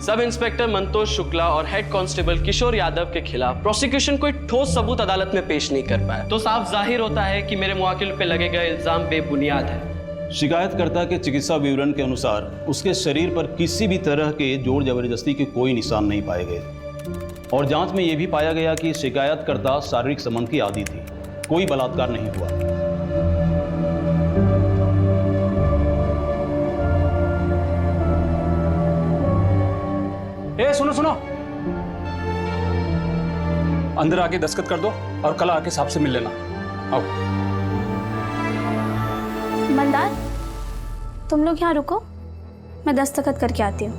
Sub inspector Mantosh Shukla और head constable Kishore Yadav के खिलाफ प्रोसिक्यूशन कोई ठोस सबूत अदालत में पेश नहीं कर पाया, तो साफ जाहिर होता है कि मेरे मुवक्किल पे लगे गए इल्जाम बेबुनियाद है। शिकायतकर्ता के चिकित्सा विवरण के अनुसार उसके शरीर पर किसी भी तरह के जोर जबरदस्ती के कोई निशान नहीं पाए गए और जांच में यह भी पाया गया कि शिकायतकर्ता शारीरिक संबंध की आदी थी, कोई बलात्कार नहीं हुआ। सुनो सुनो, अंदर आके दस्तखत कर दो और कल आके साहब से मिल लेना। आओ। मंदार, तुम लोग यहाँ रुको, मैं दस्तखत करके आती हूँ।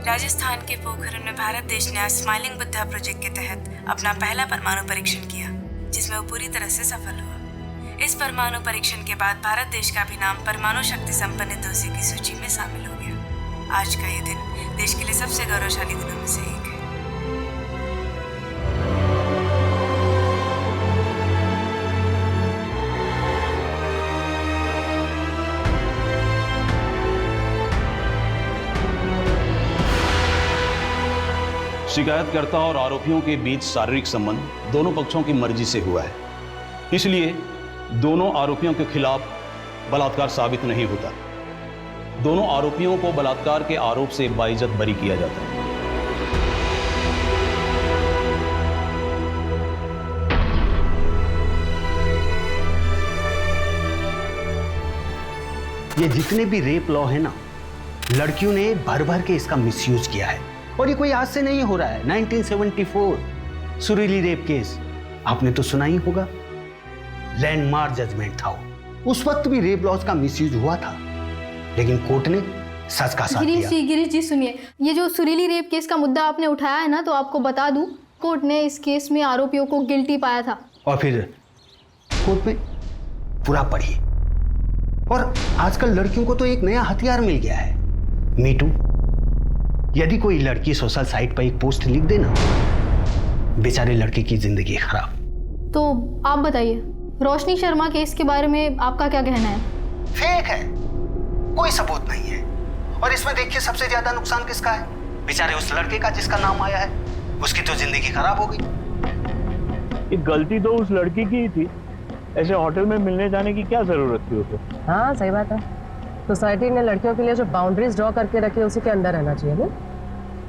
राजस्थान के पोखरण में भारत देश ने स्माइलिंग बुद्धा प्रोजेक्ट के तहत अपना पहला परमाणु परीक्षण किया, जिसमें वो पूरी तरह से सफल हुआ। इस परमाणु परीक्षण के बाद भारत देश का भी नाम परमाणु शक्ति संपन्न देशों की सूची में शामिल हो गया। आज का ये दिन देश के लिए सबसे गौरवशाली दिनों में से एक है। शिकायतकर्ता और आरोपियों के बीच शारीरिक संबंध दोनों पक्षों की मर्जी से हुआ है, इसलिए दोनों आरोपियों के खिलाफ बलात्कार साबित नहीं होता। दोनों आरोपियों को बलात्कार के आरोप से बाइज्जत बरी किया जाता है। ये जितने भी रेप लॉ है ना, लड़कियों ने भर भर के इसका मिसयूज किया है और ये कोई आज से नहीं हो रहा है। 1974 सुरीली रेप केस आपने तो सुना ही होगा, लैंडमार्क जजमेंट था वो। उस वक्त भी रेप लॉज का मिसयूज हुआ था, लेकिन कोर्ट ने सच का साथ दिया। गिरीश जी सुनिए, ये जो सुरीली रेप केस का मुद्दा आपने उठाया है ना, तो आपको बता दूं, कोर्ट ने इस केस में आरोपियों को गिल्टी पाया था। और फिर कोर्ट में पूरा पढ़िए। और आजकल लड़कियों को तो एक नया हथियार मिल गया है, मीटू। यदि कोई लड़की सोशल साइट पर एक पोस्ट लिख देना, बेचारे लड़की की जिंदगी खराब। तो आप बताइए, रोशनी शर्मा केस के बारे में आपका क्या कहना है? फेक है, कोई सबूत नहीं है। और इसमें देखिए सबसे ज्यादा नुकसान किसका है? बेचारे उस लड़के का जिसका नाम आया है, उसकी तो जिंदगी खराब हो गई। ये गलती तो उस लड़की की ही थी, ऐसे होटल में मिलने जाने की क्या जरूरत थी उसे? हाँ सही बात है, सोसाइटी ने लड़कियों के लिए जो बाउंड्रीज ड्रॉ करके रखी है उसी के अंदर रहना चाहिए ना।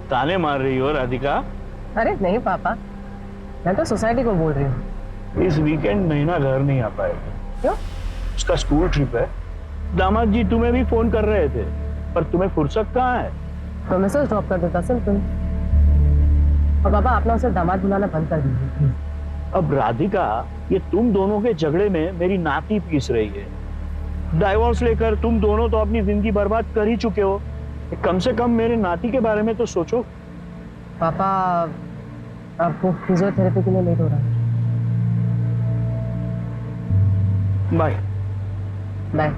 ताने मार रही हो राधिका? अरे नहीं पापा, मैं तो सोसाइटी को बोल रही हूँ। इस वीकेंड नैना घर नहीं आ पाएगी। क्यों? उसका स्कूल ट्रिप है। दामाद जी तुम्हें भी फोन कर रहे थे, पर तुम्हें फुर्सत कहाँ है? तो मैसेज ड्रॉप कर देता सिंपल। और पापा आप ना उसे दामाद बुलाना बंद कर दीजिए। अब राधिका, ये तुम दोनों के झगड़े में मेरी नाती पीस रही है। डाइवोर्स लेकर तुम दोनों तो अपनी जिंदगी बर्बाद कर ही चुके हो, कम से कम मेरे नाती के बारे में तो सोचो। पापा आपको फिजियोथेरेपी के लिए लेट हो रहा है। Bye bye.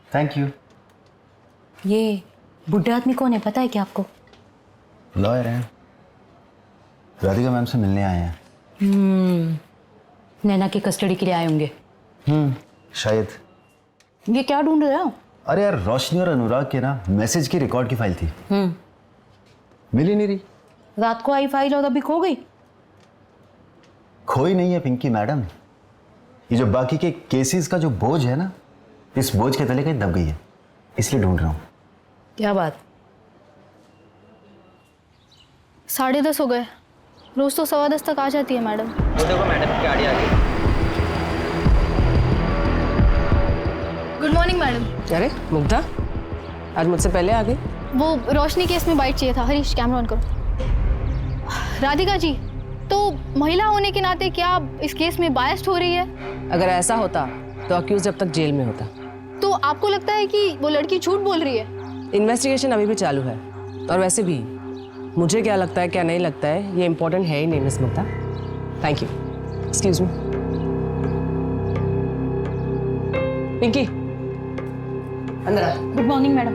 Thank you. ये बुढ़े आदमी कौन है, पता है क्या आपको? लॉयर हैं, राधिका मैम से मिलने आए हैं। नैना की कस्टडी के लिए आए होंगे। शायद। ये क्या ढूंढ रहे हो? अरे यार, रोशनी और अनुराग के ना मैसेज की रिकॉर्ड की फाइल थी, मिल ही नहीं रही। रात को आई फाइल और अभी खो गई? खोई नहीं है पिंकी मैडम, ये जो बाकी के केसेस का जो बोझ है ना, इस बोझ के तले कहीं दब गई है, इसलिए ढूंढ रहा हूँ। क्या बात? 10:30 हो गए, रोज तो 10:15 तक आ जाती है मैडम। वो देखो मैडम की गाड़ी आ गई। Good morning madam. अरे मुग्धा, आज मुझसे पहले आ गई? वो रोशनी केस में बाइट चाहिए था। हरीश कैमरा ऑन करो। राधिका जी, तो महिला होने के नाते क्या आप इस केस में बायस्ड हो रही है? अगर ऐसा होता तो अक्यूज जब तक जेल में होता। तो आपको लगता है कि वो लड़की झूठ बोल रही है? इन्वेस्टिगेशन अभी भी चालू है, और वैसे भी मुझे क्या लगता है क्या नहीं लगता है ये इंपॉर्टेंट है ही नहीं miss Mukta. Thank you. Excuse me Pinky, अंदर आ। Good morning madam.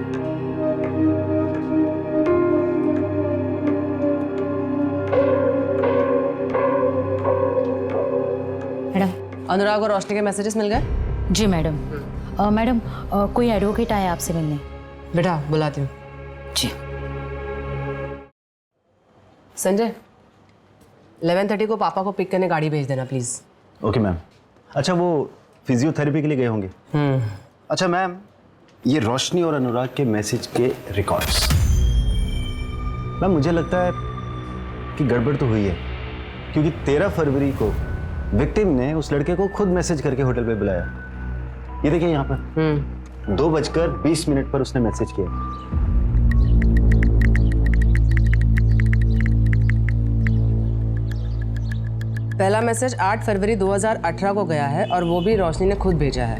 Madam, Anurag और रोशनी के मैसेजेस मिल गए? जी मैडम। मैडम, कोई एडवोकेट आया आपसे मिलने? बेटा बुलाती हूँ। जी। संजय, 11:30 को पापा को पिक करने गाड़ी भेज देना प्लीज। Okay ma'am. अच्छा, वो फिजियोथेरेपी के लिए गए होंगे। अच्छा मैम, ये रोशनी और अनुराग के मैसेज के रिकॉर्ड्स, मैम मुझे लगता है कि गड़बड़ तो हुई है, क्योंकि 13 फरवरी को विक्टिम ने उस लड़के को खुद मैसेज करके होटल पे बुलाया। ये देखिए यहाँ पर 2:20 पर उसने मैसेज किया। पहला मैसेज 8 फरवरी 2018 को गया है और वो भी रोशनी ने खुद भेजा है।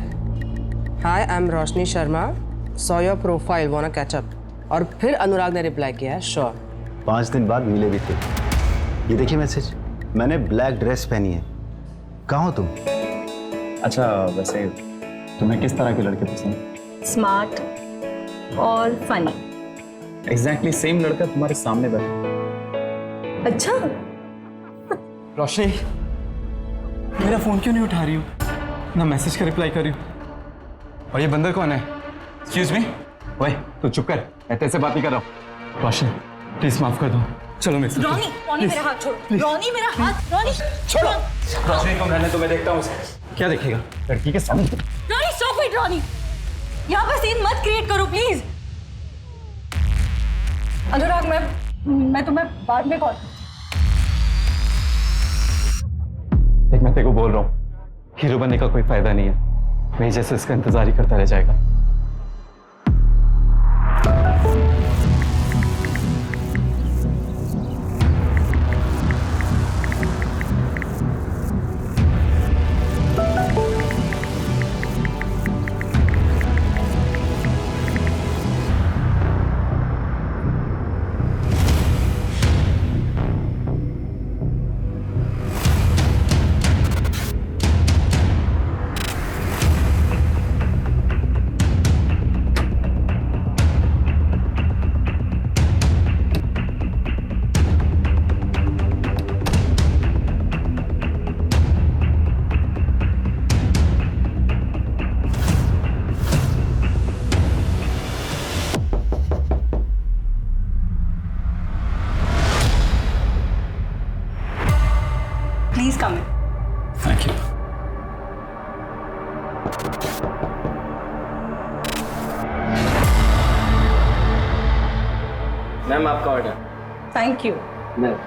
Hi, I am Roshni Sharma, saw your profile, wanna catch up. और फिर अनुराग ने रिप्लाई किया है, श्योर। 5 दिन बाद मिले भी थे। ये देखिए मैसेज, मैंने ब्लैक ड्रेस पहनी है, कहाँ हो तुम? अच्छा, वैसे तुम्हें किस तरह के लड़के पसंद? स्मार्ट और फनी। एग्जैक्टली सेम लड़का तुम्हारे सामने बैठा। अच्छा, रोशनी, मेरा फोन क्यों नहीं उठा रही हो? ना मैसेज का रिप्लाई कर रही हो। और ये बंदर कौन है? Excuse me. ओए, तू चुप कर, मैं तेरे से बात नहीं कर रहा हूँ। रोशनी प्लीज माफ कर दो। चलो मेरे साथ। रॉनी मेरा हाथ छोड़ो। रॉनी मेरा हाथ। रॉनी छोड़ो। रोशनी तुम रहने, तो मैं देखता हूँ उसे। क्या देखेगा लड़की के सामने? Ronnie stop it. रॉनी, यहाँ पर सीन मत क्रिएट करो प्लीज। अनुराग, मैं तुम्हें बाद में कॉल। देख, मैं तेरे को बोल रहा हूँ, हीरो बनने का कोई फायदा नहीं है। मैं जैसे इसका इंतजार ही करता रह जाएगा। Please come in. Thank you. Ma'am, आपका ऑर्डर। Thank you. मैम,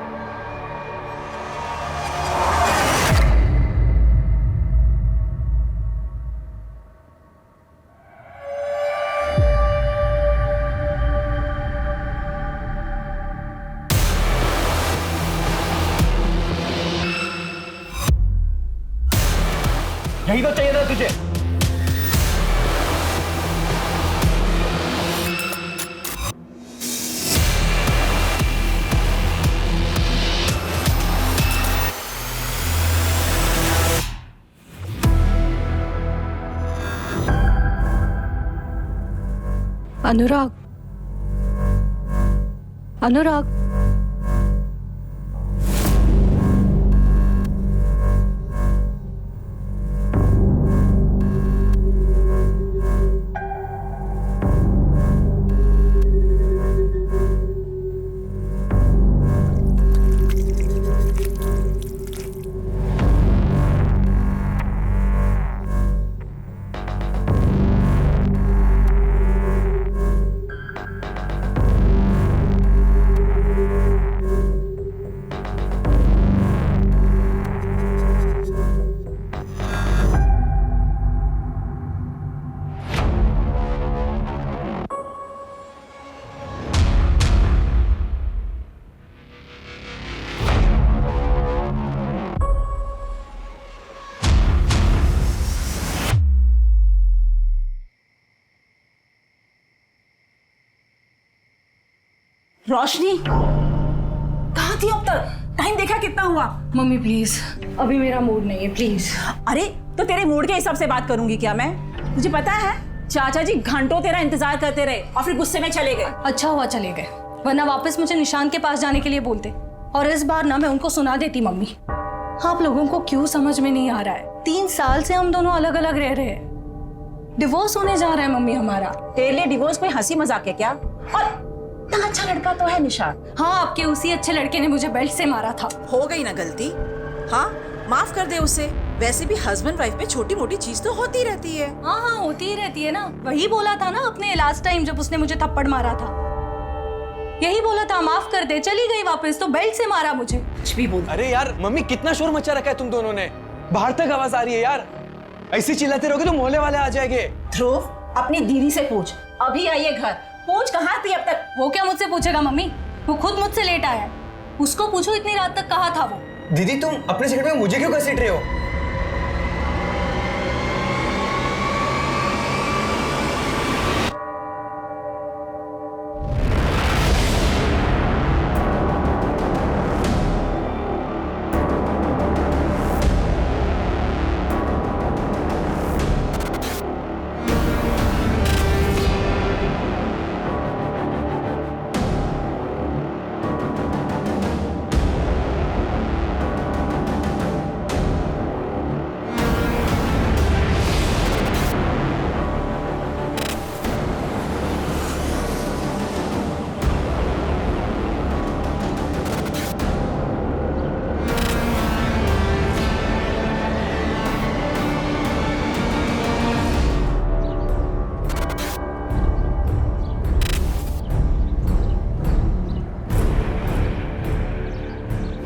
यही तो चाहिए था तुझे। अनुराग, अनुराग, रोशनी कहाँ थी अब तक? टाइम देखा कितना हुआ? मम्मी प्लीज, अभी मेरा मूड नहीं है, प्लीज। अरे तो तेरे मूड के हिसाब से बात करूंगी क्या मैं? तुझे पता है चाचा जी घंटों तेरा इंतजार करते रहे और फिर गुस्से में चले गए। अच्छा हुआ चले गए, वरना वापस मुझे निशान के पास जाने के लिए बोलते और इस बार ना मैं उनको सुना देती। मम्मी, आप लोगों को क्यों समझ में नहीं आ रहा है? 3 साल से हम दोनों अलग अलग रह रहे हैं, डिवोर्स होने जा रहा है मम्मी हमारा। तेरे लिए डिवोर्स कोई हंसी मजाक है क्या? और इतना अच्छा लड़का तो है निशान। हाँ, आपके उसी अच्छे लड़के ने मुझे बेल्ट से मारा था। हो गई ना गलती, हाँ माफ कर दे उसे। वैसे भी हस्बैंड वाइफ में छोटी मोटी चीज तो होती रहती है। हाँ हाँ होती ही रहती है ना, वही बोला था ना अपने लास्ट टाइम जब उसने मुझे थप्पड़ मारा था, यही बोला था माफ कर दे। चली गई वापस तो बेल्ट से मारा मुझे। कुछ भी बोल। अरे यार मम्मी, कितना शोर मचा रखा है तुम दोनों ने, बाहर तक आवाज आ रही है यार। ऐसे चिल्लाते रहोगे तो मोहल्ले वाले आ जाएंगे। ध्रुव, अपनी दीदी से पूछ, अभी आई है घर, पूछ कहाँ थी अब तक? वो क्या मुझसे पूछेगा मम्मी, वो खुद मुझसे लेट आया है, उसको पूछो इतनी रात तक कहाँ था वो। दीदी तुम अपने सिगरेट में मुझे क्यों घसीट रहे हो?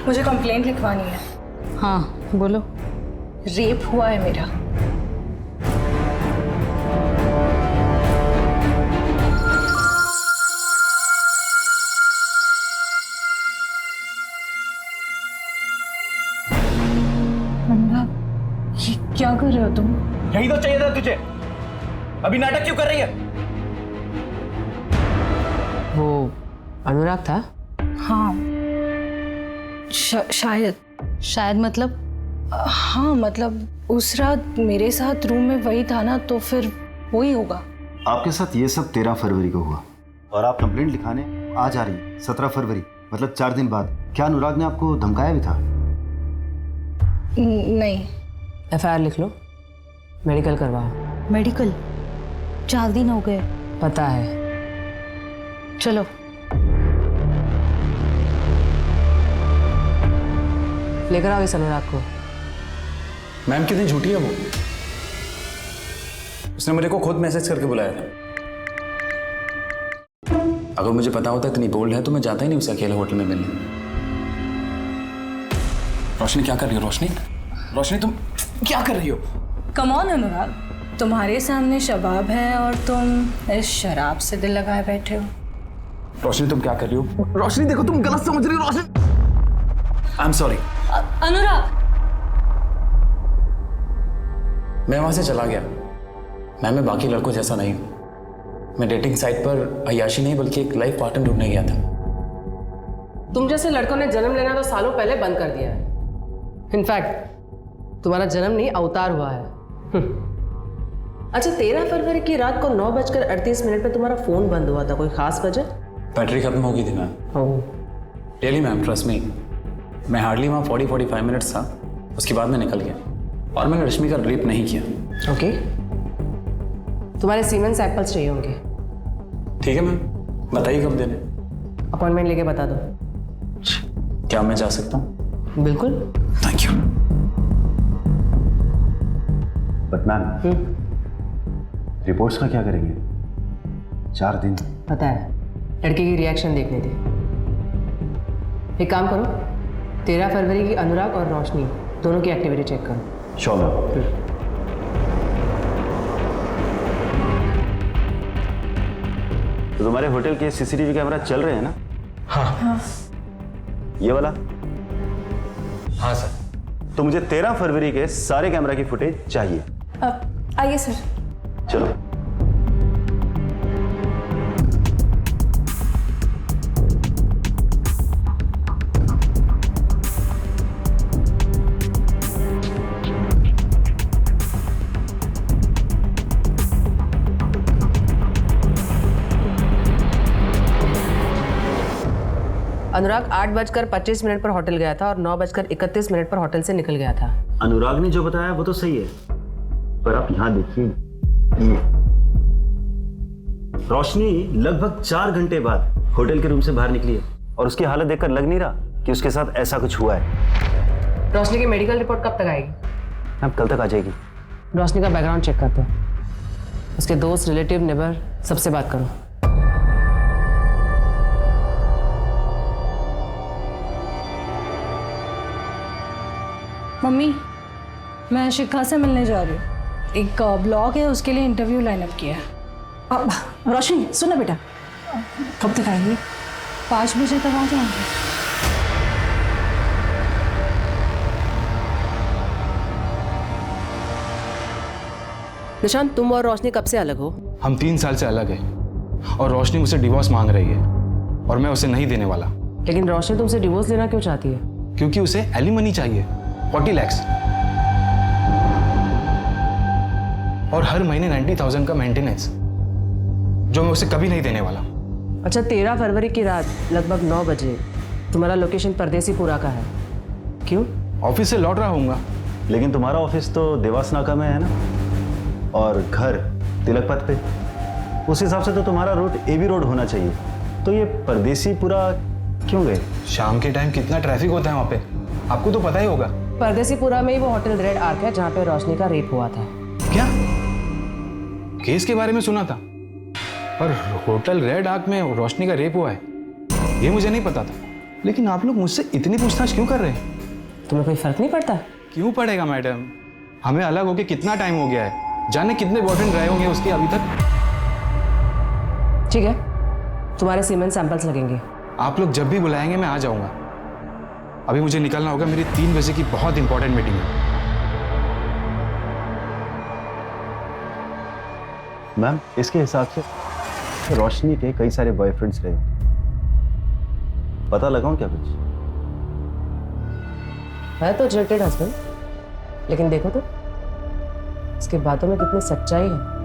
मुझे कंप्लेंट लिखवानी है। हाँ बोलो। रेप हुआ है मेरा। ये क्या कर रहे हो तुम? यही तो चाहिए था तुझे, अभी नाटक क्यों कर रही है? वो अनुराग था? हाँ शायद मतलब हाँ मतलब उस रात मेरे साथ रूम में वही था ना, तो फिर वही होगा। आपके साथ ये सब 13 फरवरी को हुआ और आप कंप्लेंट लिखाने आज आ रही हैं 17 फरवरी, मतलब 4 दिन बाद। क्या अनुराग ने आपको धमकाया भी था? नहीं। FIR लिख लो, मेडिकल करवाओ। मेडिकल? 4 दिन हो गए। पता है, चलो। लेकर आओ इस अनुराग को। मैम कितनी झूठी है वो, उसने मेरे को खुद मैसेज करके बुलाया था। अगर मुझे पता होता इतनी बोल्ड है तो मैं जाता ही नहीं उसे अकेले होटल में मिलने। रोशनी क्या कर रही हो? रोशनी, रोशनी तुम क्या कर रही हो? कम ऑन अनुराग, तुम्हारे सामने शबाब है और तुम इस शराब से दिल लगाए बैठे हो। रोशनी तुम क्या कर रही हो? रोशनी देखो तुम गलत समझ रही हो। रोशनी आई एम सॉरी। अनुराग, मैं वहां से चला गया। मैं बाकी लड़कों जैसा नहीं हूं। मैं डेटिंग साइट पर अय्याशी नहीं बल्कि एक लाइफ पार्टनर ढूंढने गया था। तुम जैसे लड़कों ने जन्म लेना तो सालों पहले बंद कर दिया है। इनफैक्ट तुम्हारा जन्म नहीं अवतार हुआ है। अच्छा, 13 फरवरी की रात को 9:38 पे तुम्हारा फोन बंद हुआ था, कोई खास वजह? बैटरी खत्म हो गई थी ma'am. Really ma'am, trust me. मैं हार्डली वहाँ 40-45 मिनट्स था, उसके बाद मैं निकल गया और मैंने रश्मि का रेप नहीं किया। ओके, तुम्हारे सीमेन सैंपल्स चाहिए होंगे। ठीक है मैम, बताइए कब देने? अपॉइंटमेंट लेके बता दो। क्या मैं जा सकता हूँ? बिल्कुल। Thank you. But ma'am, reports का क्या करेंगे? 4 दिन। पता है, लड़के की रिएक्शन देखनी थी। एक काम करो, 13 फरवरी की अनुराग और रोशनी दोनों की एक्टिविटी चेक करो। Sure ma'am. तो तुम्हारे होटल के CCTV कैमरा चल रहे हैं ना? हाँ। ये वाला? हाँ सर। तो मुझे 13 फरवरी के सारे कैमरा की फुटेज चाहिए। आइए सर। चलो। अनुराग 8:25 पर होटल गया था और 9:31 पर होटल से निकल गया था। अनुराग ने जो बताया वो तो सही है, पर आप यहाँ देखिए, ये रोशनी लगभग 4 घंटे बाद होटल के रूम से बाहर निकली है और उसकी हालत देखकर लग नहीं रहा कि उसके साथ ऐसा कुछ हुआ है। रोशनी की मेडिकल रिपोर्ट कब तक आएगी? मैम कल तक आ जाएगी। रोशनी का बैकग्राउंड चेक करते हैं, उसके दोस्त, रिलेटिव, नेबर सबसे बात करो। मम्मी, मैं शिखा से मिलने जा रही हूँ। एक ब्लॉग है, उसके लिए इंटरव्यू लाइनअप किया है। अब रोशनी सुनो बेटा, कब तक आएंगे? 5 बजे तक आ जाएंगे। निशांत, तुम और रोशनी कब से अलग हो? हम 3 साल से अलग हैं और रोशनी मुझसे डिवोर्स मांग रही है और मैं उसे नहीं देने वाला। लेकिन रोशनी तुमसे डिवोर्स लेना क्यों चाहती है? क्योंकि उसे एलिमनी चाहिए, 40 लाख और हर महीने 90,000 का मेंटेनेंस, जो मैं उसे कभी नहीं देने वाला। अच्छा, 13 फरवरी की रात लगभग 9 बजे तुम्हारा लोकेशन परदेसीपुरा का है, क्यों? ऑफिस से लौट रहा हूँगा। लेकिन तुम्हारा ऑफिस तो देवास नाका में है ना, और घर तिलक पथ पे। उस हिसाब से तो तुम्हारा रूट AB रोड होना चाहिए, तो ये परदेसीपुरा क्यों गए? शाम के टाइम कितना ट्रैफिक होता है वहाँ पे, आपको तो पता ही होगा। परदेसीपुरा में ही वो होटल रेड आर्क है जहाँ पे रोशनी का रेप हुआ था। क्या? केस के बारे में सुना था, और होटल रेड आर्क में रोशनी का रेप हुआ है ये मुझे नहीं पता था। लेकिन आप लोग मुझसे इतनी पूछताछ क्यों कर रहे हैं? तुम्हें कोई फर्क नहीं पड़ता? क्यों पड़ेगा मैडम, हमें अलग होके कितना टाइम हो गया है, जाने कितने बॉयफ्रेंड रहे होंगे उसके अभी तक। ठीक है, तुम्हारे सीमेंट सैंपल्स लगेंगे। आप लोग जब भी बुलाएंगे मैं आ जाऊंगा। अभी मुझे निकलना होगा, मेरी 3 बजे की बहुत इंपॉर्टेंट मीटिंग है। मैम, इसके हिसाब से रोशनी के कई सारे बॉयफ्रेंड्स रहे, पता लगाऊं क्या कुछ? है तो जेटेड हस्बैंड, लेकिन देखो तो इसके बातों में कितनी सच्चाई है।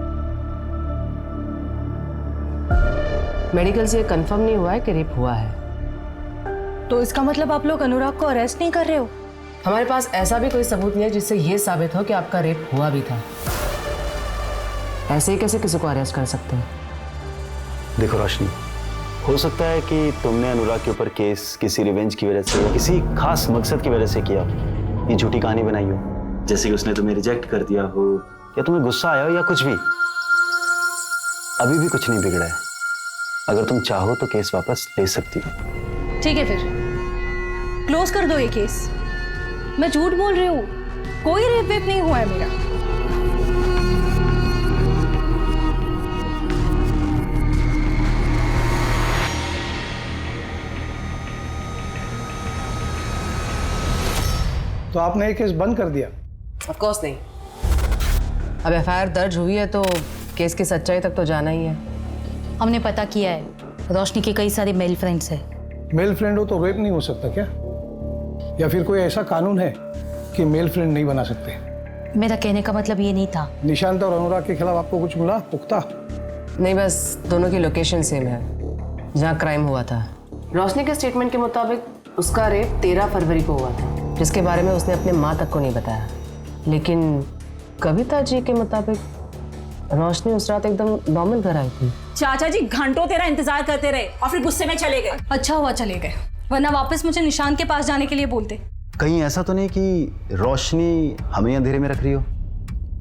मेडिकल से ये कंफर्म नहीं हुआ है कि रेप हुआ है। तो इसका मतलब आप लोग अनुराग को अरेस्ट नहीं कर रहे हो? हमारे पास ऐसा भी कोई सबूत नहीं है जिससे ये साबित हो कि आपका रेप हुआ भी था। ऐसे ही कैसे किसी को अरेस्ट कर सकते हैं? देखो रोशनी, हो सकता है कि तुमने अनुराग के ऊपर केस किसी रिवेंज की वजह से, किसी खास मकसद की वजह से किया, ये झूठी कहानी बनाई हो, जैसे कि उसने तुम्हें रिजेक्ट कर दिया हो या तुम्हें गुस्सा आया हो या कुछ भी। अभी भी कुछ नहीं बिगड़ा है, अगर तुम चाहो तो केस वापस ले सकती हो। ठीक है, फिर क्लोज कर दो ये केस। मैं झूठ बोल रही हूँ, कोई रेप वेप नहीं हुआ है मेरा। तो आपने ये केस बंद कर दिया? ऑफ कोर्स नहीं। अब FIR दर्ज हुई है तो केस की सच्चाई तक तो जाना ही है। हमने पता किया है, रोशनी के कई सारे मेल फ्रेंड्स हैं। मेल फ्रेंड हो तो रेप नहीं हो सकता क्या? या फिर कोई ऐसा कानून है कि मेल फ्रेंड नहीं बना सकते? मेरा कहने का मतलब ये नहीं था। निशांत और अनुराग के खिलाफ आपको कुछ मिला पुख्ता? नहीं, बस दोनों की लोकेशन सेम है जहाँ क्राइम हुआ था। रोशनी के स्टेटमेंट के मुताबिक उसका रेप 13 फरवरी को हुआ था, जिसके बारे में उसने अपने माँ तक को नहीं बताया। लेकिन कविता जी के मुताबिक रोशनी उस रात एकदम नॉर्मल घर आई थी। चाचा जी घंटों तेरा इंतजार करते रहे और फिर गुस्से में चले गए। अच्छा हुआ चले गए, वरना वापस मुझे निशांत के पास जाने के लिए बोलते। कहीं ऐसा तो नहीं कि रोशनी हमें अंधेरे में रख रही हो?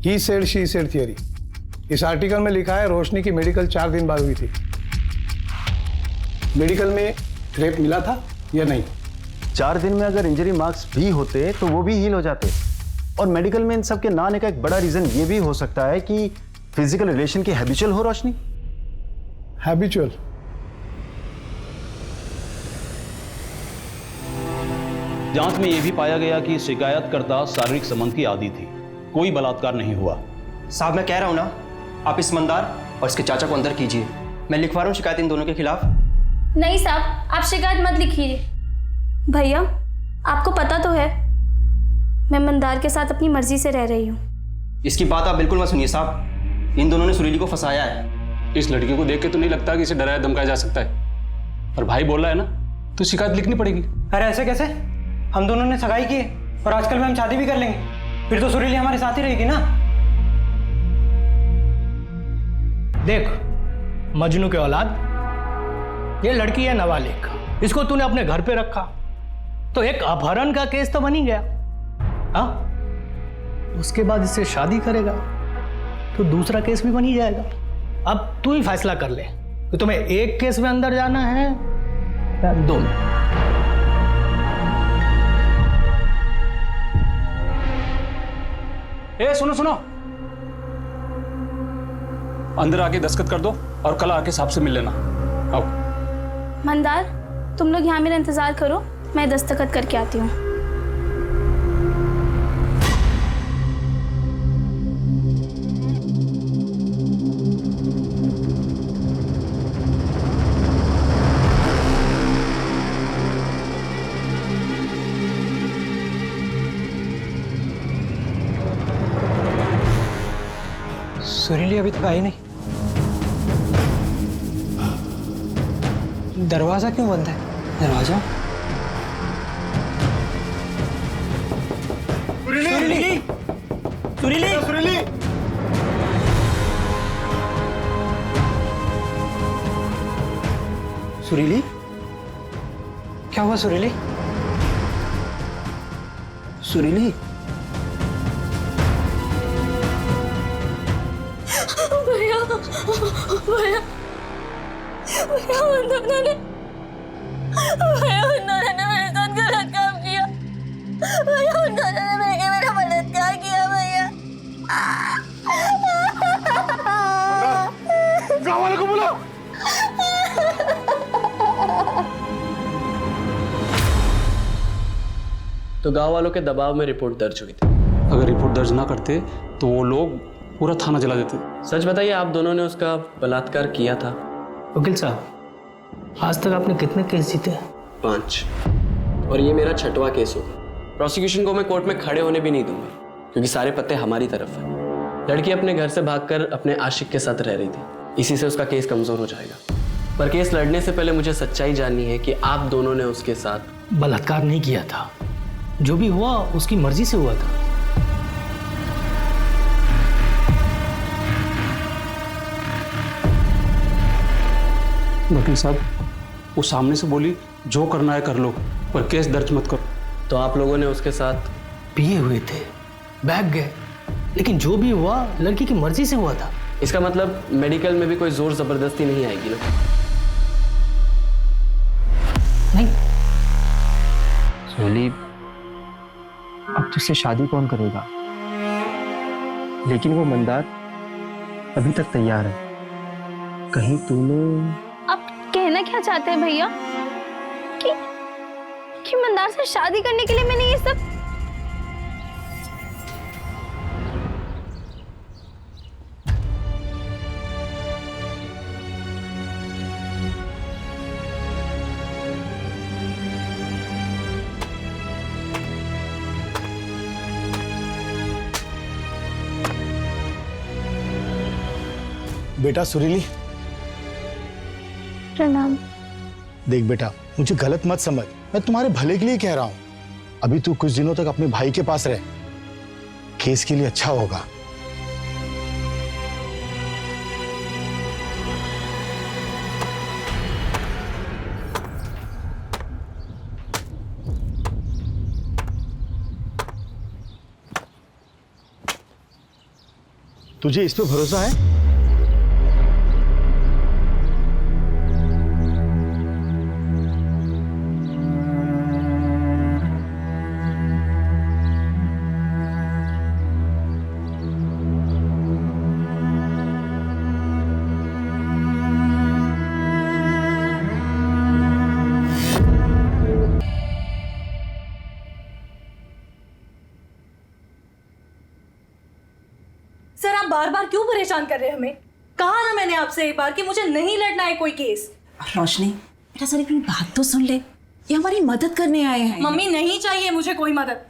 He said she said theory. इस आर्टिकल में लिखा है रोशनी की मेडिकल 4 दिन बाद हुई थी। मेडिकल में रेप मिला था या नहीं? 4 दिन में अगर इंजरी मार्क्स भी होते तो वो भी हील हो जाते। और मेडिकल में इन सब के ना आने का एक बड़ा रीजन ये भी हो सकता है कि फिजिकल रिलेशन की हैबिचुअल हो रोशनी। हैबिचुअल? जांच में यह भी पाया गया कि शिकायतकर्ता शारीरिक संबंध की आदी थी, कोई बलात्कार नहीं हुआ। साहब मैं कह रहा हूं ना, आप इस मंदार और इसके चाचा को अंदर कीजिए। मैं लिखवा रहा हूं शिकायत इन दोनों के खिलाफ। नहीं साहब, आप शिकायत मत लिखिए। भैया, आपको पता तो है मैं मंदार के साथ अपनी मर्जी से रह रही हूँ। इसकी बात आप बिल्कुल मत सुनिए साहब, इन दोनों ने सुरीली को फंसाया है। इस लड़की को देख के तो नहीं लगता कि इसे डराया धमकाया जा सकता है। और भाई बोल रहा है ना तो शिकायत लिखनी पड़ेगी। अरे ऐसे कैसे? हम दोनों ने सगाई की है और आजकल में हम शादी भी कर लेंगे, फिर तो सुरीली हमारे साथ ही रहेगी ना। देख मजनू के औलाद, ये लड़की है नाबालिग, इसको तूने अपने घर पे रखा तो एक अपहरण का केस तो बन ही गया। हाँ, उसके बाद इससे शादी करेगा तो दूसरा केस भी बन ही जाएगा। अब तू ही फैसला कर ले कि तुम्हें एक केस में अंदर जाना है या दो में। ए सुनो सुनो, अंदर आके दस्तखत कर दो और कल आके साहब से मिल लेना। आओ। मंदार, तुम लोग यहाँ मेरा इंतजार करो, मैं दस्तखत करके आती हूँ। सुरीली अभी तक आई नहीं। दरवाजा क्यों बंद है? दरवाजा सुरीली, सुरीली, सुरीली। सुरीली, क्या हुआ सुरीली? सुरीली, भैया, भैया, भैया उन दोनों ने मेरे साथ गलत काम किया। भैया उन दोनों ने मेरा बलात्कार किया। भैया गाँव वालों को बुलाओ। तो गांव वालों के दबाव में रिपोर्ट दर्ज हुई थी। अगर रिपोर्ट दर्ज ना करते तो वो लोग पूरा थाना जला देते। सच बताइए, आप दोनों ने उसका बलात्कार किया था? वकील साहब, आज तक आपने कितने केस जीते? 5, और ये मेरा 6वां केस होगा। प्रोसिक्यूशन को मैं कोर्ट में खड़े होने भी नहीं दूंगा, क्योंकि सारे पत्ते हमारी तरफ हैं। लड़की अपने घर से भागकर अपने आशिक के साथ रह रही थी, इसी से उसका केस कमजोर हो जाएगा। पर केस लड़ने से पहले मुझे सच्चाई जाननी है कि आप दोनों ने उसके साथ बलात्कार नहीं किया था। जो भी हुआ उसकी मर्जी से हुआ था। वकील साहब, वो सामने से बोली जो करना है कर लो, पर केस दर्ज मत करो। तो आप लोगों ने उसके साथ पिए हुए थे, भाग गए, लेकिन जो भी हुआ लड़की की मर्जी से हुआ था। इसका मतलब मेडिकल में भी कोई जोर जबरदस्ती नहीं आएगी ना? नहीं। सुरीली, अब तुझसे शादी कौन करेगा? लेकिन वो मंदार अभी तक तैयार है। कहीं तूने... आप कहना क्या चाहते हैं भैया? कि मंदार से शादी करने के लिए मैंने ये सब... बेटा सुरीली, प्रणाम। देख बेटा, मुझे गलत मत समझ, मैं तुम्हारे भले के लिए कह रहा हूं। अभी तू कुछ दिनों तक अपने भाई के पास रह, केस के लिए अच्छा होगा। तुझे इस पे भरोसा है? सर, आप बार बार क्यों परेशान कर रहे हैं हमें? कहा ना मैंने आपसे एक बार कि मुझे नहीं लड़ना है कोई केस। रोशनी, बेटा सर अपनी बात तो सुन ले, ये हमारी मदद करने आए हैं। मम्मी, नहीं चाहिए मुझे कोई मदद,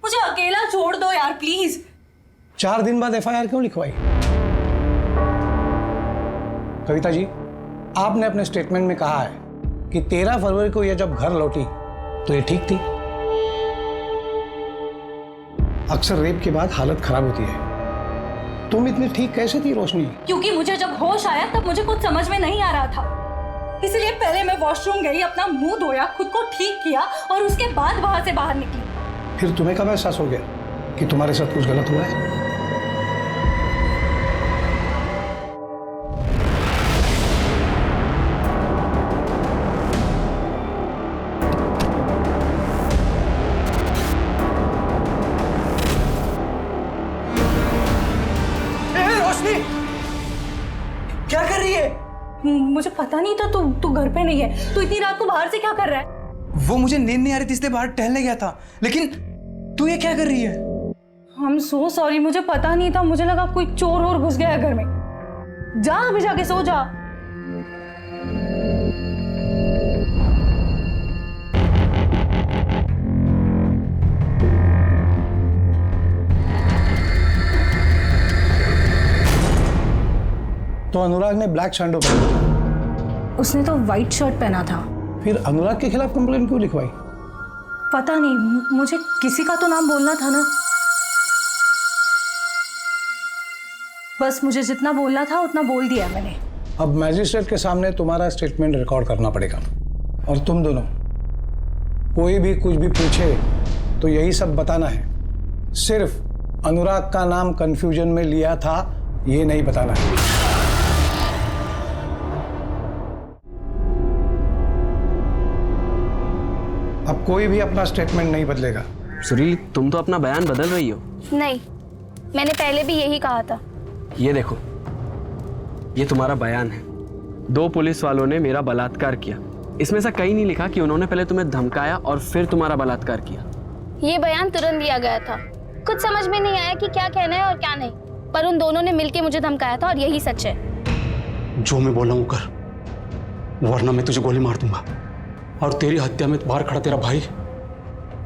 मुझे अकेला छोड़ दो यार प्लीज। 4 दिन बाद एफआईआर क्यों लिखवाई? कविता जी, आपने अपने स्टेटमेंट में कहा है कि 13 फरवरी को ये जब घर लौटी तो ये ठीक थी। अक्सर रेप के बाद हालत खराब होती है। तुम इतनी ठीक कैसे थी रोशनी? क्योंकि मुझे जब होश आया तब मुझे कुछ समझ में नहीं आ रहा था, इसलिए पहले मैं वॉशरूम गई, अपना मुंह धोया, खुद को ठीक किया और उसके बाद वहां से बाहर निकली। फिर तुम्हें कब एहसास हो गया कि तुम्हारे साथ कुछ गलत हुआ है? क्या कर रही है? मुझे पता नहीं था तू घर पे नहीं है। तू इतनी रात को बाहर से क्या कर रहा है? वो मुझे नींद नहीं आ रही थी इसलिए बाहर टहलने गया था, लेकिन तू ये क्या कर रही है? I'm so sorry, मुझे पता नहीं था, मुझे लगा कोई चोर और घुस गया है घर में। जा अभी जाके सो जा। तो अनुराग ने ब्लैक शर्ट पहना, उसने तो व्हाइट शर्ट पहना था। फिर अनुराग के खिलाफ कंप्लेंट क्यों लिखवाई? पता नहीं, मुझे किसी का तो नाम बोलना था ना। बस मुझे जितना बोलना था उतना बोल दिया मैंने। अब मैजिस्ट्रेट के सामने तुम्हारा स्टेटमेंट रिकॉर्ड करना पड़ेगा, और तुम दोनों कोई भी कुछ भी पूछे तो यही सब बताना है। सिर्फ अनुराग का नाम कंफ्यूजन में लिया था ये नहीं बताना है। अब कोई भी अपना स्टेटमेंट नहीं बदलेगा। सुरीली, तुम तो अपना बयान बदल रही हो। नहीं, मैंने पहले भी यही कहा था। ये देखो, ये तुम्हारा बयान है। 2 पुलिस वालों ने मेरा बलात्कार किया, इसमें से कहीं नहीं लिखा कि उन्होंने पहले तुम्हें धमकाया और फिर तुम्हारा बलात्कार किया। ये बयान तुरंत दिया गया था। कुछ समझ में नहीं आया कि क्या कहना है और क्या नहीं, पर उन दोनों ने मिलकर मुझे धमकाया था और यही सच है। जो मैं बोला हूं कर, वरना मैं तुझे गोली मार दूंगा और तेरी हत्या में बाहर खड़ा तेरा भाई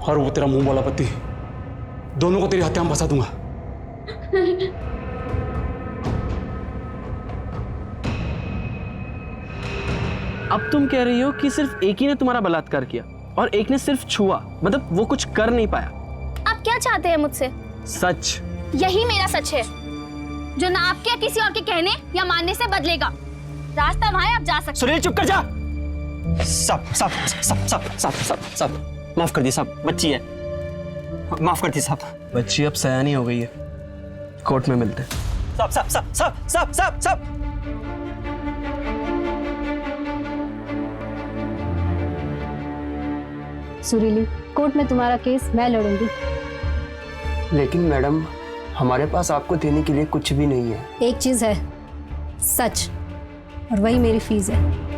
और वो तेरा मुंह वाला पति, दोनों को तेरी हत्या में फंसा दूंगा। अब तुम कह रही हो कि सिर्फ एक ही ने तुम्हारा बलात्कार किया और एक ने सिर्फ छुआ, मतलब वो कुछ कर नहीं पाया। आप क्या चाहते हैं मुझसे? सच। यही मेरा सच है, जो ना आपके या किसी और के कहने या मानने से बदलेगा। रास्ता वहां है, आप जा सकते। सुनील, चुप कर जा। सब माफ कर दी साहब, बच्ची है, माफ कर दी साहब। बच्ची अब सयानी हो गई है, कोर्ट में मिलते हैं। सब। सुरीली, कोर्ट में तुम्हारा केस मैं लड़ूंगी। लेकिन मैडम, हमारे पास आपको देने के लिए कुछ भी नहीं है। एक चीज है, सच, और वही मेरी फीस है।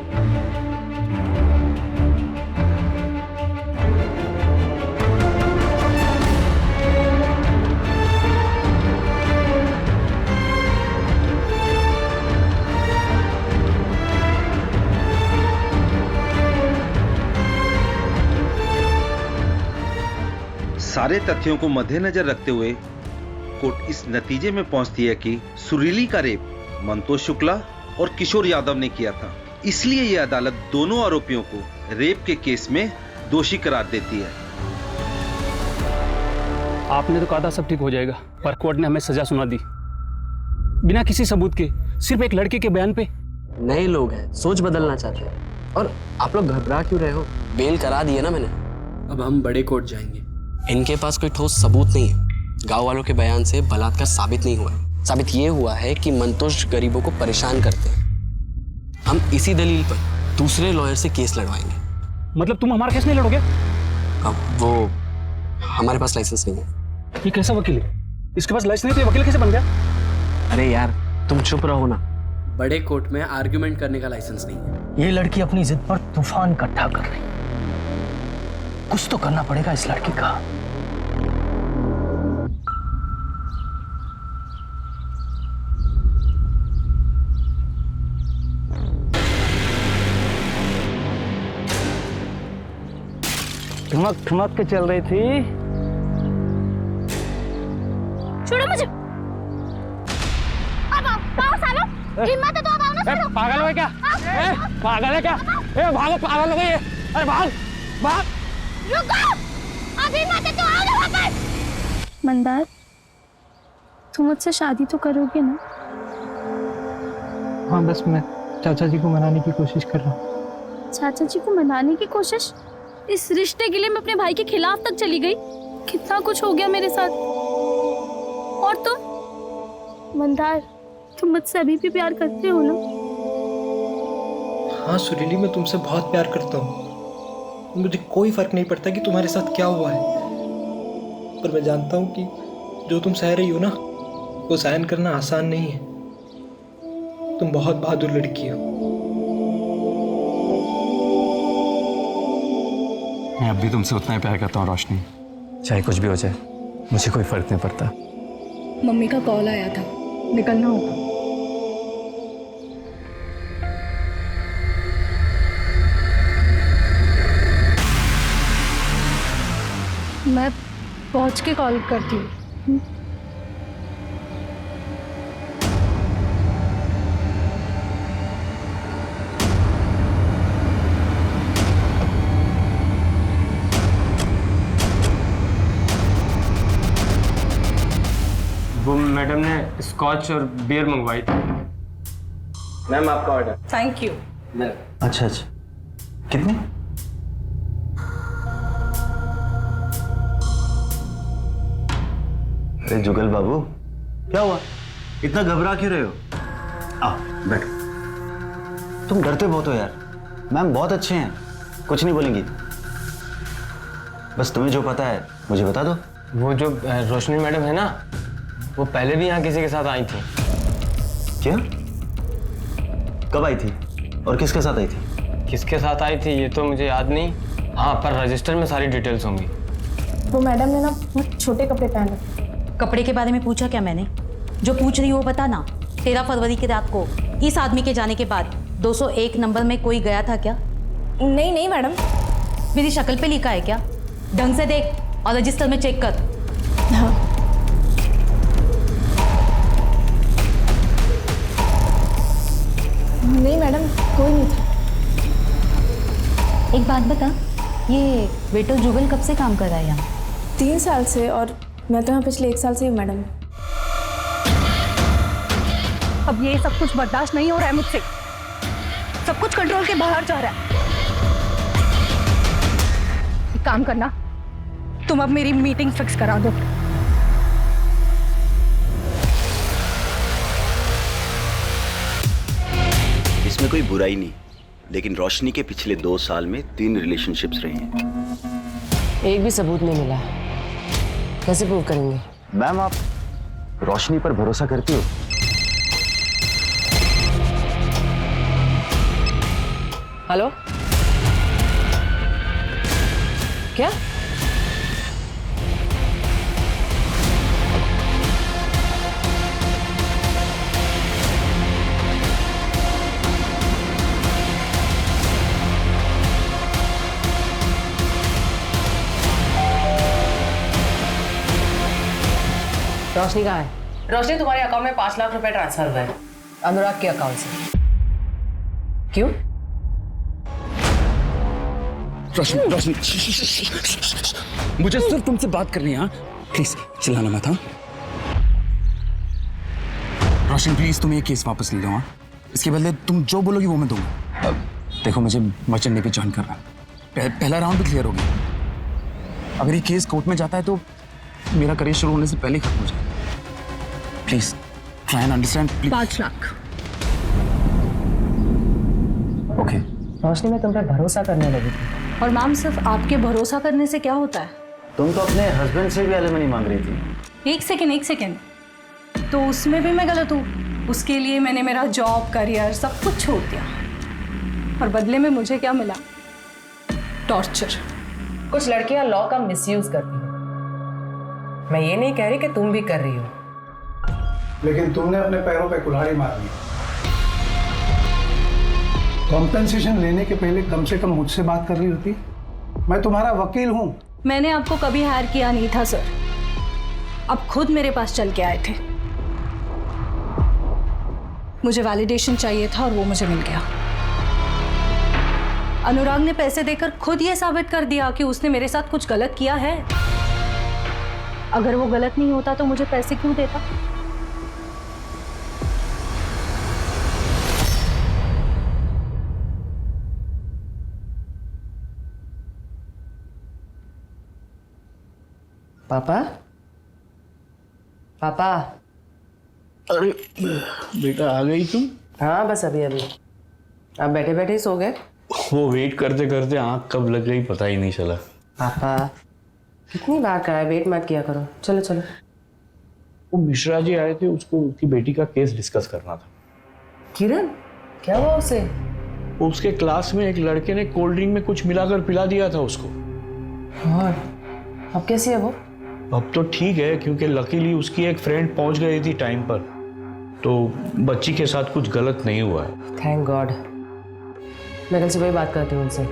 सारे तथ्यों को मद्देनजर रखते हुए कोर्ट इस नतीजे में पहुंचती है कि सुरीली का रेप मंतोष शुक्ला और किशोर यादव ने किया था। इसलिए यह अदालत दोनों आरोपियों को रेप के केस में दोषी करार देती है। आपने तो कहा था सब ठीक हो जाएगा, पर कोर्ट ने हमें सजा सुना दी बिना किसी सबूत के, सिर्फ एक लड़के के बयान पे। नए लोग हैं, सोच बदलना चाहते हैं, और आप लोग घबरा क्यों रहे हो? बेल करा दी है ना मैंने। अब हम बड़े कोर्ट जाएंगे। इनके पास कोई ठोस सबूत नहीं है। गांव वालों के बयान से बलात्कार साबित नहीं हुआ है। साबित ये हुआ है कि मंतोष गरीबों को परेशान करते हैं। हम इसी दलील पर दूसरे लॉयर से केस लड़वाएंगे। मतलब तुम हमारा केस नहीं लड़ोगे? अब वो हमारे पास लाइसेंस नहीं है। ये कैसा वकील है? इसके पास लाइसेंस नहीं तो ये वकील कैसे बन गया? अरे यार, तुम चुप रहो ना। बड़े कोर्ट में आर्ग्यूमेंट करने का लाइसेंस नहीं है। ये लड़की अपनी जिद पर तूफान इकट्ठा कर रही, कुछ तो करना पड़ेगा इस लड़की का। ठुमक के चल रही थी। छोड़ो मुझे। अब आओ सालो, हिम्मत है तो अब आओ पागल हो क्या? पागल है क्या? भागो, पागल हो गई है। अरे भाग भाग। रुको, अभी मत तो आओ ना वापस। मंदार, तुम मुझसे शादी तो करोगे ना? हाँ, बस मैं चाचा जी को मनाने की कोशिश कर रहा हूँ। चाचा जी को मनाने की कोशिश? इस रिश्ते के लिए मैं अपने भाई के खिलाफ तक चली गई। कितना कुछ हो गया मेरे साथ। और तुम मंदार, तुम मुझसे अभी भी प्यार करते हो ना? हाँ सुरीली, मैं तुमसे बहुत प्यार करता हूँ। मुझे कोई फर्क नहीं पड़ता कि तुम्हारे साथ क्या हुआ है, पर मैं जानता हूँ कि जो तुम सह रही हो ना, वो सहन करना आसान नहीं है। तुम बहुत बहादुर लड़की हो। मैं अब भी तुमसे उतना ही प्यार करता हूँ रोशनी। चाहे कुछ भी हो जाए, मुझे कोई फर्क नहीं पड़ता। मम्मी का कॉल आया था, निकलना होगा। मैं पहुंच के कॉल करती हूँ। वो मैडम ने स्कॉच और बियर मंगवाई थी। मैम, आपका ऑर्डर। Thank you. अच्छा अच्छा, कितने? अरे जुगल बाबू, क्या हुआ? इतना घबरा क्यों रहे हो? आओ बैठो। तुम डरते बहुत हो यार। मैम बहुत अच्छे हैं, कुछ नहीं बोलेंगी। बस तुम्हें जो पता है मुझे बता दो। वो जो रोशनी मैडम है ना, वो पहले भी यहाँ किसी के साथ आई थी। क्या? कब आई थी और किसके साथ आई थी? किसके साथ आई थी ये तो मुझे याद नहीं। हाँ, पर रजिस्टर में सारी डिटेल्स होंगी। वो मैडम ने ना बहुत छोटे कपड़े पहन रखे। कपड़े के बारे में पूछा क्या मैंने? जो पूछ रही हो बता ना। 13 फरवरी की रात को इस आदमी के जाने के बाद 201 नंबर में कोई गया था क्या? नहीं नहीं मैडम। मेरी शक्ल पे लिखा है क्या? ढंग से देख और रजिस्टर में चेक कर। हाँ। नहीं मैडम, कोई नहीं था। एक बात बता, ये वेटर जुगल कब से काम कर रहा है यहाँ? 3 साल से, और मैं तो यहाँ पिछले 1 साल से हूँ मैडम। अब ये सब कुछ बर्दाश्त नहीं हो रहा है मुझसे। सब कुछ कंट्रोल के बाहर जा रहा है। एक काम करना, तुम अब मेरी मीटिंग फिक्स करा दो। इसमें कोई बुराई नहीं, लेकिन रोशनी के पिछले 2 साल में 3 रिलेशनशिप्स रहे हैं। एक भी सबूत नहीं मिला, कैसे प्रूव करेंगे? मैम, आप रोशनी पर भरोसा करती हो? हेलो, क्या? रोशनी कहाँ है? रोशनी, तुम्हारे अकाउंट में 5 लाख रुपए ट्रांसफर हुआ है अनुराग के अकाउंट से। क्यों? रोशनी, रोशनी, मुझे सिर्फ तुमसे बात करनी है। प्लीज चिल्लाना मत। हाँ रोशनी, प्लीज तुम ये केस वापस ले लो। हाँ, इसके बदले तुम जो बोलोगी वो मैं दूंगा। देखो, मुझे मर्चेंट नेवी ज्वाइन करना है। पहला राउंड भी क्लियर हो गया। अगर ये केस कोर्ट में जाता है तो मेरा करियर शुरू होने से पहले ही खत्म हो जाए। Please try and understand. 5 lakh. Okay. Roshni, मैं तुम पर भरोसा करने लगी थी। और मैम, सिर्फ आपके भरोसा करने से क्या होता है? तुम तो अपने हस्बैंड से भी एलिमनी मांग रही थी। एक सेकेंड। तो उसमें भी मैं गलत हूँ? उसके लिए मैंने मेरा जॉब, करियर सब कुछ छोड़ दिया, और बदले में मुझे क्या मिला? टॉर्चर। कुछ लड़कियां लॉ का मिसयूज करती हैं। मैं ये नहीं कह रही कि तुम भी कर रही हो, लेकिन तुमने अपने पैरों पे कुल्हाड़ी मार दी। कॉम्पेंसेशन लेने के पहले कम से कम मुझसे बात कर रही होती। मैं तुम्हारा वकील हूं। मैंने आपको कभी हायर किया नहीं था सर, आप खुद मेरे पास चल के आए थे। मुझे वैलिडेशन चाहिए था और वो मुझे मिल गया। अनुराग ने पैसे देकर खुद ये साबित कर दिया कि उसने मेरे साथ कुछ गलत किया है। अगर वो गलत नहीं होता तो मुझे पैसे क्यों देता? पापा, पापा। अरे बेटा, आ गई तुम? हाँ बस अभी अभी। आप बैठे बैठे ही सो गए? वो वेट करते करते आंख कब लग गई पता ही नहीं चला। पापा कितनी बार कहा है वेट मत किया करो। चलो चलो। वो मिश्रा जी आए थे, उसको उसकी बेटी का केस डिस्कस करना था। किरण, क्या हुआ उसे? उसके क्लास में एक लड़के ने कोल्ड ड्रिंक में कुछ मिलाकर पिला दिया था उसको। और अब कैसी है वो? अब तो ठीक है, क्योंकि लकीली उसकी एक फ्रेंड पहुंच गई थी टाइम पर, तो बच्ची के साथ कुछ गलत नहीं हुआ है। Thank God. मैं कल सुबह ही बात करती हूँ उनसे।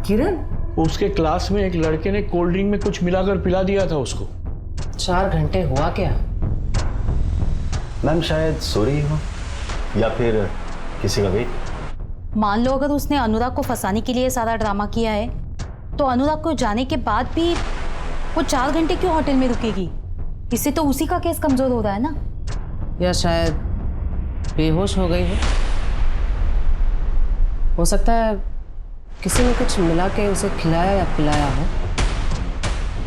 किरण, उसके क्लास में एक लड़के ने कोल्ड ड्रिंक में कुछ मिलाकर पिला दिया था उसको। 4 घंटे हुआ क्या? मैम शायद सो रही हो या फिर किसी का वेट। मान लो अगर उसने अनुराग को फंसाने के लिए सारा ड्रामा किया है, तो अनुराग को जाने के बाद भी वो 4 घंटे क्यों होटल में रुकेगी? इससे तो उसी का केस कमजोर हो रहा है ना। या शायद बेहोश हो गई हो सकता है किसी ने कुछ मिला के उसे खिलाया या पिलाया हो,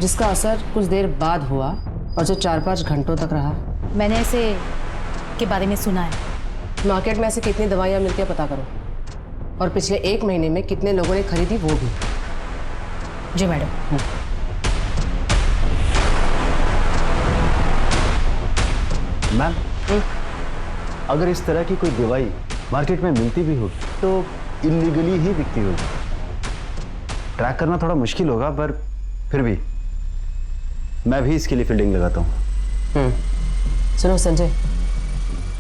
जिसका असर कुछ देर बाद हुआ और जो 4-5 घंटों तक रहा। मैंने ऐसे के बारे में सुना है। मार्केट में ऐसे कितनी दवाइयाँ मिलती है पता करो, और पिछले 1 महीने में कितने लोगों ने खरीदी वो भी। जी मैडम। मैम, अगर इस तरह की कोई दवाई मार्केट में मिलती भी होगी तो इलीगली ही बिकती होगी। ट्रैक करना थोड़ा मुश्किल होगा, पर फिर भी मैं भी इसके लिए फील्डिंग लगाता हूँ। सुनो संजय,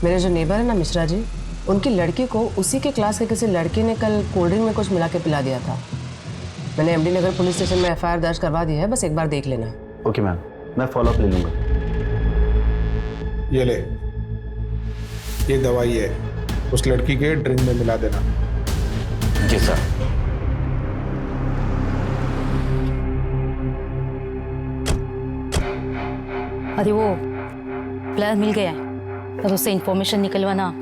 मेरे जो नेबर है ना मिश्रा जी, उनकी लड़की को उसी के क्लास के किसी लड़के ने कल कोल्ड ड्रिंक में कुछ मिला के पिला दिया था। मैंने एमडी नगर पुलिस स्टेशन में FIR दर्ज करवा दी है, बस एक बार देख लेना। ओके मैम, मैं फॉलोअप ले लूँगा। ये ले, ये दवाई है, उस लड़की के ड्रिंक में मिला देना। जी सर। अरे वो प्लान मिल गया है, पर उससे इंफॉर्मेशन निकलवाना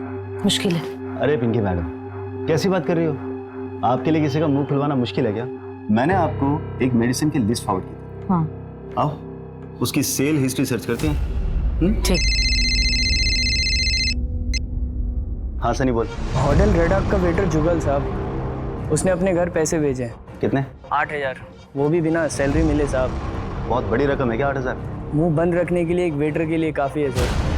मुश्किल है। अरे पिंकी मैडम, कैसी बात कर रही हो? आपके लिए किसी का मुंह खुलवाना मुश्किल है क्या? मैंने आपको एक मेडिसिन की लिस्ट फॉरवर्ड की थी। हाँ। आओ उसकी सेल हिस्ट्री सर्च करते हैं। ठीक। हाँ सनी बोल। होटल रेड आर्क का वेटर जुगल साहब, उसने अपने घर पैसे भेजे हैं। कितने? 8,000, वो भी बिना सैलरी मिले साहब। बहुत बड़ी रकम है क्या 8,000? मुंह बंद रखने के लिए एक वेटर के लिए काफ़ी है सर।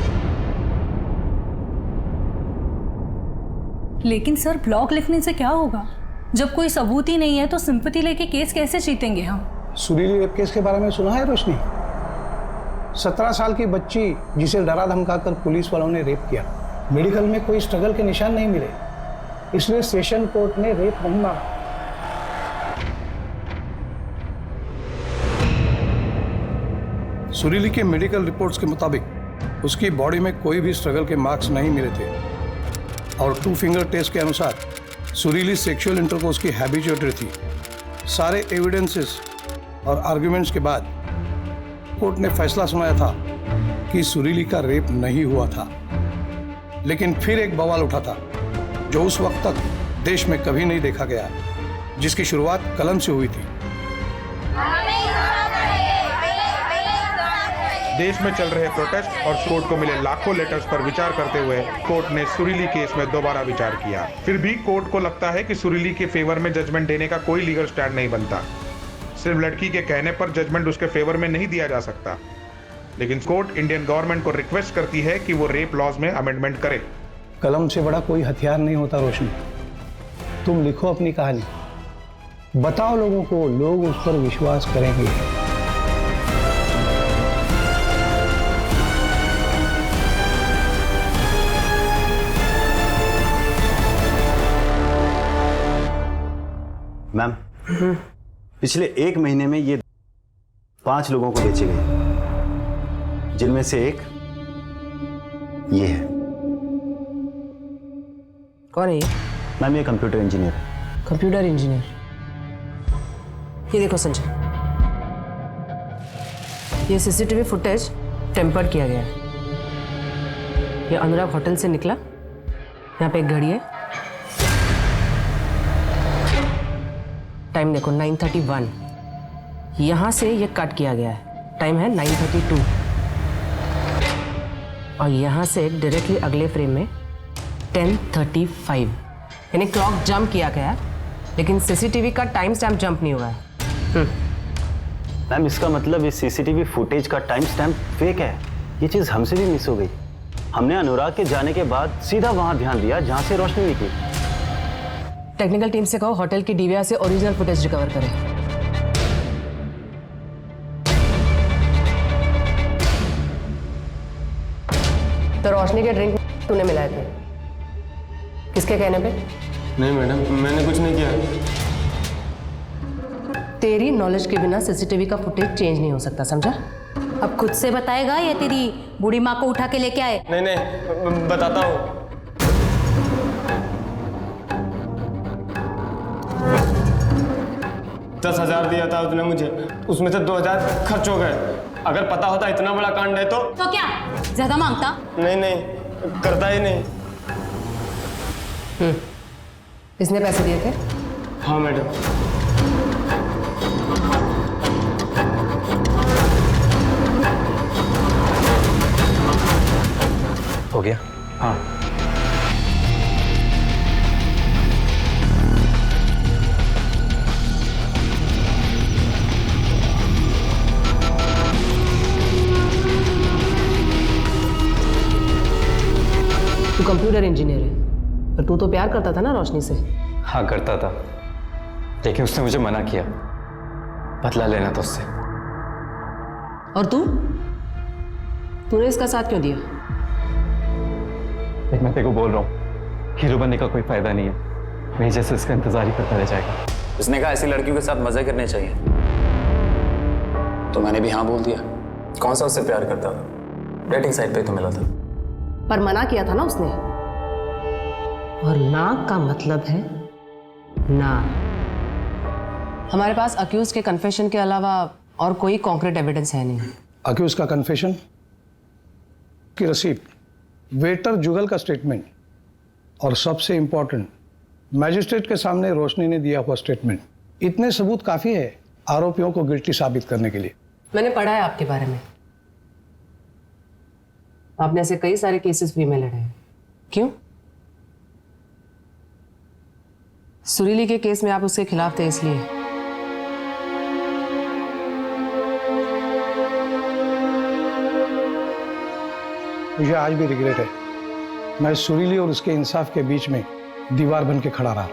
लेकिन सर ब्लॉग लिखने से क्या होगा? जब कोई सबूत ही नहीं है तो सिंपैथी लेके केस कैसे जीतेंगे हम? सुरीली रेप केस के बारे में सुना है रोशनी? 17 साल की बच्ची जिसे डरा धमकाकर पुलिस वालों ने रेप किया। मेडिकल में कोई स्ट्रगल के निशान नहीं मिले, इसलिए सेशन कोर्ट ने रेप नहीं माना। सुरीली के मेडिकल रिपोर्ट्स के मुताबिक उसकी बॉडी में कोई भी स्ट्रगल के मार्क्स नहीं मिले थे, और 2 फिंगर टेस्ट के अनुसार सुरीली सेक्सुअल इंटरकोर्स की हैबिचुएटर थी। सारे एविडेंसेस और आर्ग्यूमेंट्स के बाद कोर्ट ने फैसला सुनाया था कि सुरीली का रेप नहीं हुआ था। लेकिन फिर एक बवाल उठा था जो उस वक्त तक देश में कभी नहीं देखा गया, जिसकी शुरुआत कलम से हुई थी। देश में चल रहे प्रोटेस्ट और कोर्ट को मिले लाखों लेटर्स पर विचार करते हुए कोर्ट ने सुरीली केस में दोबारा विचार किया। फिर भी कोर्ट को लगता है कि सुरीली के फेवर में जजमेंट देने का कोई लीगल स्टैंड नहीं बनता। सिर्फ लड़की के कहने पर जजमेंट उसके फेवर में नहीं दिया जा सकता, लेकिन कोर्ट इंडियन गवर्नमेंट को रिक्वेस्ट करती है कि वो रेप लॉज में अमेंडमेंट करे। कलम से बड़ा कोई हथियार नहीं होता रोशनी। तुम लिखो अपनी कहानी, बताओ लोगों को, लोग उस पर विश्वास करेंगे। मैम, पिछले 1 महीने में ये 5 लोगों को बेचे गए, जिनमें से एक ये है। कौन है ये? मैम ये कंप्यूटर इंजीनियर है। Computer engineer. ये देखो संजय, ये सीसीटीवी फुटेज टेम्पर्ड किया गया है। ये अनुराग होटल से निकला, यहाँ पे एक घड़ी है, टाइम देखो 9:31। यहाँ से ये कट किया गया है, टाइम है 9:32। और यहाँ से डायरेक्टली अगले फ्रेम में 10:35, यानी क्लॉक जंप किया गया है, लेकिन सीसीटीवी का टाइम स्टैम्प जंप नहीं हुआ है। मैम इसका मतलब इस सीसीटीवी फुटेज का टाइम स्टैम्प फेक है। ये चीज हमसे भी मिस हो गई। हमने अनुराग के जाने के बाद सीधा वहां ध्यान दिया जहां से रोशनी निकली। टेक्निकल टीम से कहो होटल की डीवीआर से ओरिजिनल फुटेज रिकवर करें। तो रोशनी के ड्रिंक तूने मिलाए थे, किसके कहने पे? नहीं मैडम, मैंने कुछ नहीं किया। तेरी नॉलेज के बिना सीसीटीवी का फुटेज चेंज नहीं हो सकता, समझा? अब खुद से बताएगा या तेरी बूढ़ी माँ को उठा के लेके आए? नहीं नहीं, बताता हूँ। $10,000 दिया था उसने मुझे, उसमें से 2,000 खर्च हो गए। अगर पता होता इतना बड़ा कांड है तो क्या ज्यादा मांगता? नहीं नहीं, करता ही नहीं। इसने पैसे दिए थे? हाँ मैडम। हो गया? हाँ। तू कंप्यूटर इंजीनियर है, पर तू तो प्यार करता था ना रोशनी से? हाँ करता था, लेकिन उसने मुझे मना किया। बदला लेना था उससे। और तूने इसका साथ क्यों दिया? लेकिन मैं तेरे को बोल रहा हूँ, हीरो बनने का कोई फायदा नहीं है। मेरी जैसे इसका इंतजार ही करता रह जाएगा। उसने कहा ऐसी लड़कियों के साथ मजे करने चाहिए, तो मैंने भी हाँ बोल दिया। कौन सा उससे प्यार करता था? डेटिंग साइट पे तो मिला था। पर मना किया था ना उसने। और ना का मतलब है ना। हमारे पास अक्यूज के कन्फेशन के अलावा और कोई कॉन्क्रीट एविडेंस है नहीं। अक्यूज का कन्फेशन की रसीद, वेटर जुगल का स्टेटमेंट, और सबसे इंपॉर्टेंट मैजिस्ट्रेट के सामने रोशनी ने दिया हुआ स्टेटमेंट, इतने सबूत काफी है आरोपियों को गिल्टी साबित करने के लिए। मैंने पढ़ा है आपके बारे में, आपने ऐसे कई सारे केसेस भी में लड़े हैं। क्यों? सुरीली के केस में आप उसके खिलाफ थे इसलिए। मुझे आज भी रिग्रेट है, मैं सुरीली और उसके इंसाफ के बीच में दीवार बन के खड़ा रहा।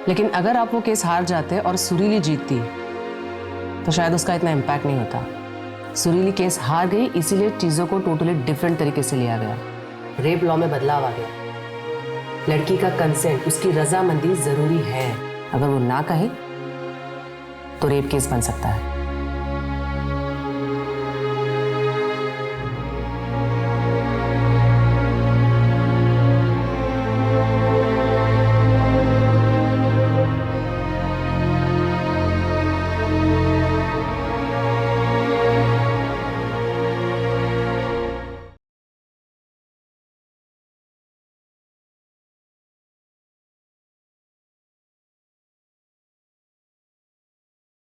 लेकिन अगर आप वो केस हार जाते और सुरीली जीतती तो शायद उसका इतना इम्पैक्ट नहीं होता। सुरीली केस हार गई, इसीलिए चीजों को टोटली डिफरेंट तरीके से लिया गया। रेप लॉ में बदलाव आ गया। लड़की का कंसेंट, उसकी रजामंदी जरूरी है। अगर वो ना कहे तो रेप केस बन सकता है।